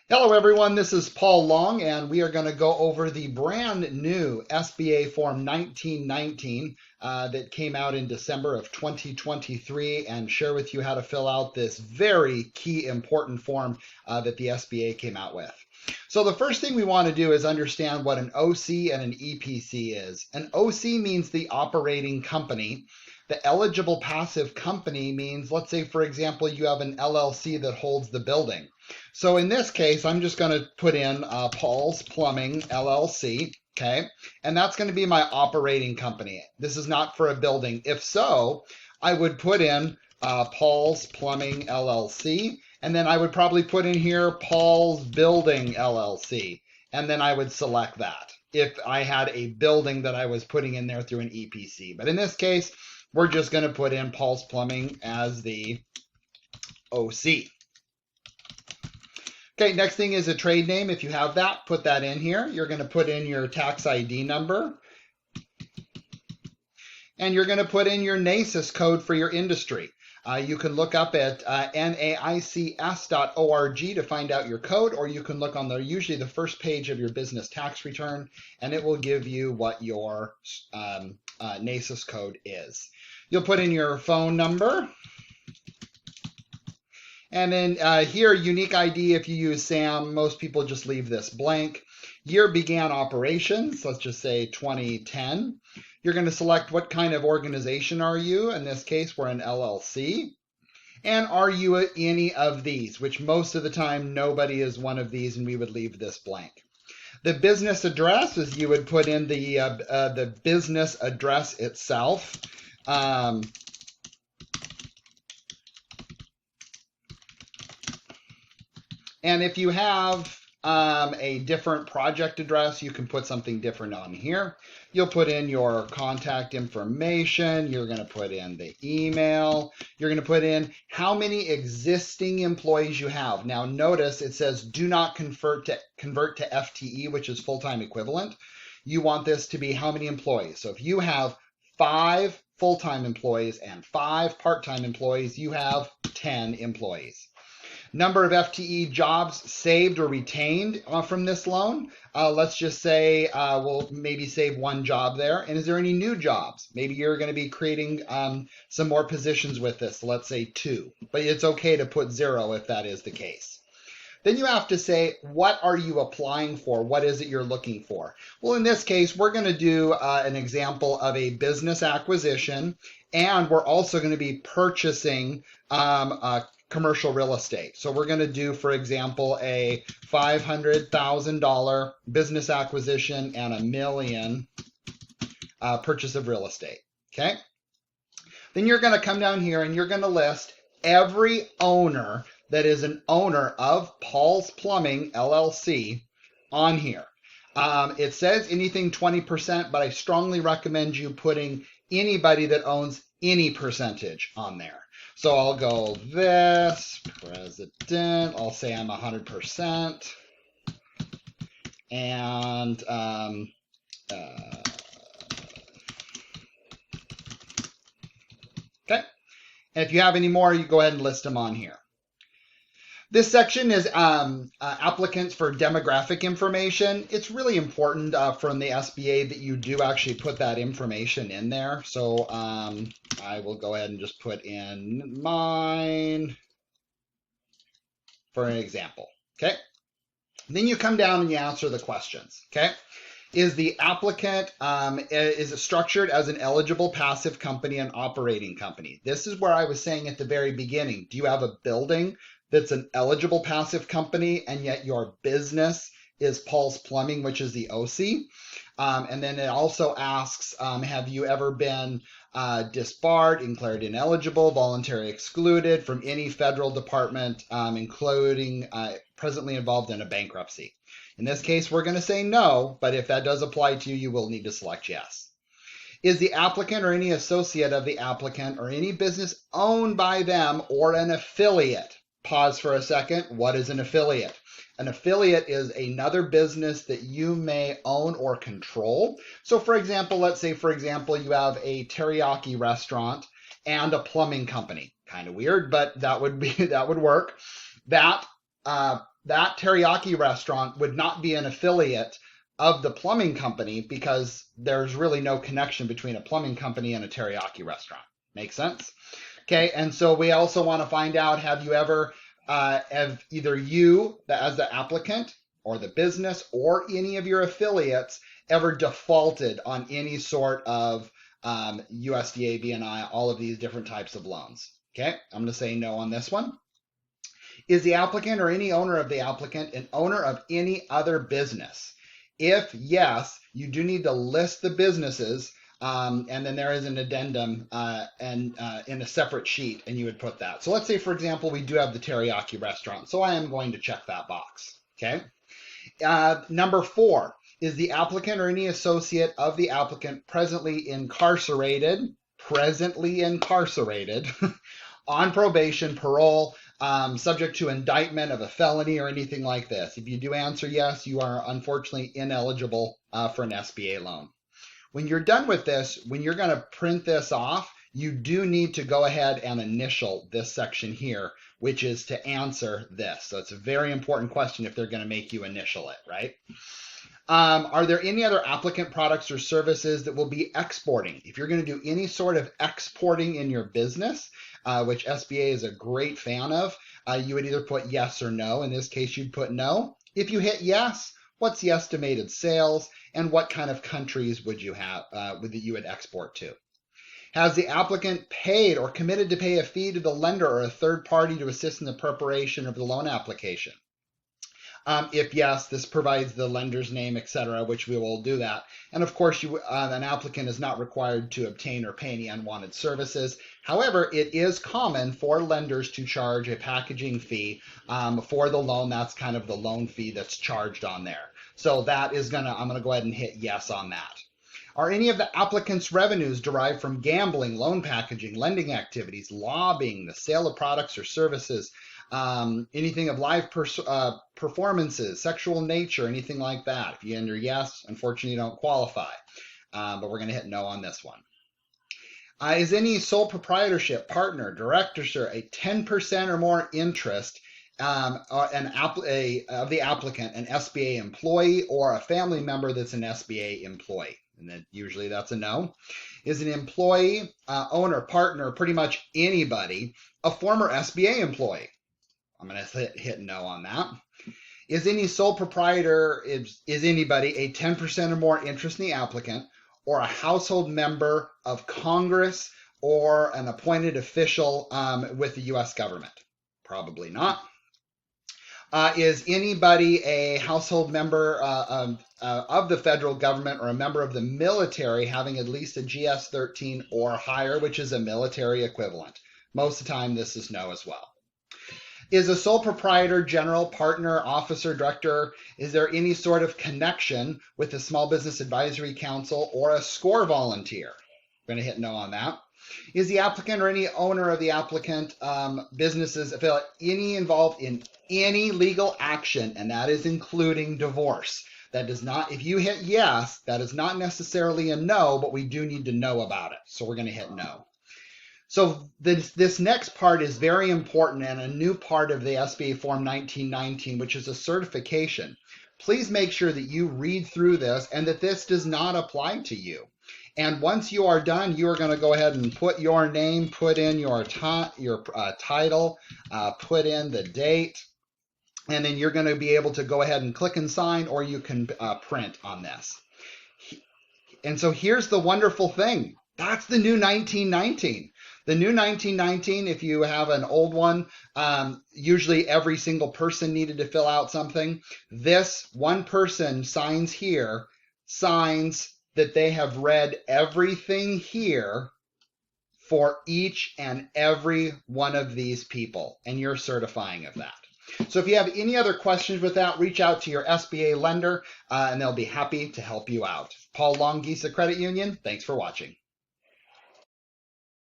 Hello everyone, this is Paul Long and we are going to go over the brand new SBA Form 1919 that came out in December of 2023 and share with you how to fill out this very key important form that the SBA came out with. So the first thing we want to do is understand what an OC and an EPC is. An OC means the operating company. The eligible passive company means, let's say, for example, you have an LLC that holds the building. So in this case, I'm just going to put in Paul's Plumbing LLC, okay? And that's going to be my operating company. This is not for a building. If so, I would put in Paul's Plumbing LLC, and then I would probably put in here Paul's Building LLC, and then I would select that if I had a building that I was putting in there through an EPC. But in this case, we're just going to put in Paul's Plumbing as the OC. Okay, next thing is a trade name. If you have that, put that in here. You're going to put in your tax ID number. And you're going to put in your NAICS code for your industry. You can look up at naics.org to find out your code, or you can look on usually the first page of your business tax return, and it will give you what your NAICS code is. You'll put in your phone number. And then here, unique ID, if you use SAM, most people just leave this blank. Year began operations, let's just say 2010. You're going to select what kind of organization are you. In this case, we're an LLC. And are you any of these, which most of the time nobody is one of these, and we would leave this blank. The business address is you would put in the business address itself. And if you have a different project address, you can put something different on here. You'll put in your contact information. You're going to put in the email. You're going to put in how many existing employees you have. Now notice it says do not convert to FTE, which is full-time equivalent. You want this to be how many employees. So if you have 5 full-time employees and 5 part-time employees, you have 10 employees. Number of FTE jobs saved or retained from this loan. Let's just say we'll maybe save 1 job there. And is there any new jobs? Maybe you're going to be creating some more positions with this. Let's say 2. But it's okay to put 0 if that is the case. Then you have to say, what are you applying for? What is it you're looking for? Well, in this case, we're going to do an example of a business acquisition. And we're also going to be purchasing commercial real estate. So we're going to do, for example, a $500,000 business acquisition and $1 million purchase of real estate. Okay. Then you're going to come down here and you're going to list every owner that is an owner of Paul's Plumbing LLC on here. It says anything 20%, but I strongly recommend you putting anybody that owns any percentage on there. So I'll go this, president, I'll say I'm 100%, and okay. And if you have any more, you go ahead and list them on here. This section is applicants for demographic information. It's really important from the SBA that you do actually put that information in there. So I will go ahead and just put in mine for an example. Okay. Then you come down and you answer the questions. Okay. Is the applicant, is it structured as an eligible passive company and operating company? This is where I was saying at the very beginning, do you have a building that's an eligible passive company and yet your business is Paul's Plumbing, which is the OC? And then it also asks, have you ever been disbarred, declared ineligible, voluntarily excluded from any federal department, including presently involved in a bankruptcy? In this case, we're going to say no, but if that does apply to you, you will need to select yes. Is the applicant or any associate of the applicant or any business owned by them or an affiliate? Pause for a second. What is an affiliate? An affiliate is another business that you may own or control. So for example, let's say, for example, you have a teriyaki restaurant and a plumbing company. Kind of weird, but that would work. That that teriyaki restaurant would not be an affiliate of the plumbing company because there's really no connection between a plumbing company and a teriyaki restaurant. Make sense? Okay, and so we also want to find out, have you ever, have either you as the applicant or the business or any of your affiliates ever defaulted on any sort of USDA, BNI, all of these different types of loans? Okay, I'm going to say no on this one. Is the applicant or any owner of the applicant an owner of any other business? If yes, you do need to list the businesses, and then there is an addendum in a separate sheet, and you would put that. So let's say, for example, we do have the teriyaki restaurant, so I am going to check that box. Okay. Number 4, is the applicant or any associate of the applicant presently incarcerated, on probation, parole, subject to indictment of a felony or anything like this? If you do answer yes, you are unfortunately ineligible for an SBA loan. When you're done with this, when you're going to print this off, you do need to go ahead and initial this section here, which is to answer this. So it's a very important question if they're going to make you initial it, right? Are there any other applicant products or services that will be exporting? If you're going to do any sort of exporting in your business, which SBA is a great fan of, you would either put yes or no. In this case, you'd put no. If you hit yes, what's the estimated sales and what kind of countries would you have that you would export to? Has the applicant paid or committed to pay a fee to the lender or a third party to assist in the preparation of the loan application? If yes, this provides the lender's name, etc., which we will do that. And of course, an applicant is not required to obtain or pay any unwanted services. However, it is common for lenders to charge a packaging fee for the loan. That's kind of the loan fee that's charged on there. So that is I'm gonna go ahead and hit yes on that. Are any of the applicant's revenues derived from gambling, loan packaging, lending activities, lobbying, the sale of products or services, anything of live performances, sexual nature, anything like that? If you enter yes, unfortunately you don't qualify, but we're going to hit no on this one. Is any sole proprietorship, partner, directorship a 10% or more interest of the applicant, an SBA employee, or a family member that's an SBA employee? And then usually that's a no. Is an employee, owner, partner, pretty much anybody, a former SBA employee? I'm going to hit no on that. Is any sole proprietor, is anybody a 10% or more interest in the applicant, or a household member of Congress or an appointed official with the U.S. government? Probably not. Is anybody a household member of the federal government or a member of the military having at least a GS-13 or higher, which is a military equivalent? Most of the time, this is no as well. Is a sole proprietor, general, partner, officer, director, is there any sort of connection with the Small Business Advisory Council or a SCORE volunteer? I'm going to hit no on that. Is the applicant or any owner of the applicant businesses any involved in any legal action, and that is including divorce? That does not, if you hit yes, that is not necessarily a no, but we do need to know about it. So we're going to hit no. So this next part is very important and a new part of the SBA Form 1919, which is a certification. Please make sure that you read through this and that this does not apply to you. And once you are done, you are going to go ahead and put your name, put in your title, put in the date, and then you're going to be able to go ahead and click and sign, or you can print on this. And so here's the wonderful thing. That's the new 1919. The new 1919, if you have an old one, usually every single person needed to fill out something. This one person signs here, signs that they have read everything here for each and every one of these people, and you're certifying of that. So if you have any other questions with that, reach out to your SBA lender, and they'll be happy to help you out. Paul Long, Gisa Credit Union, thanks for watching.